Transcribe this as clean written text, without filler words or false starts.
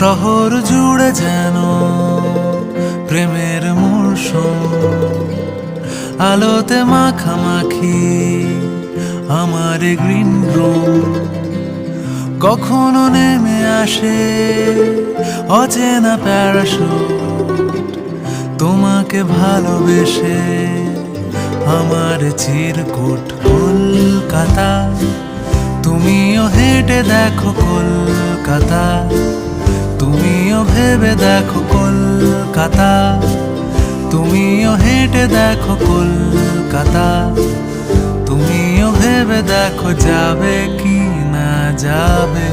শহর জুড়ে যেন প্রেমের মরশুম, আলোতে মাখামাখি আমার গ্রিন রুম। কখনো নেমে আসে অচেনা প্যারাশুট, তোমাকে ভালোবেসে আমার চিরকুট। কলকাতা, তুমিও হেঁটে দেখো কলকাতা, তুমিও ভেবে দেখো কলকাতা, তুমিও হেঁটে দেখো কলকাতা, তুমিও ভেবে দেখো যাবে কি না যাবে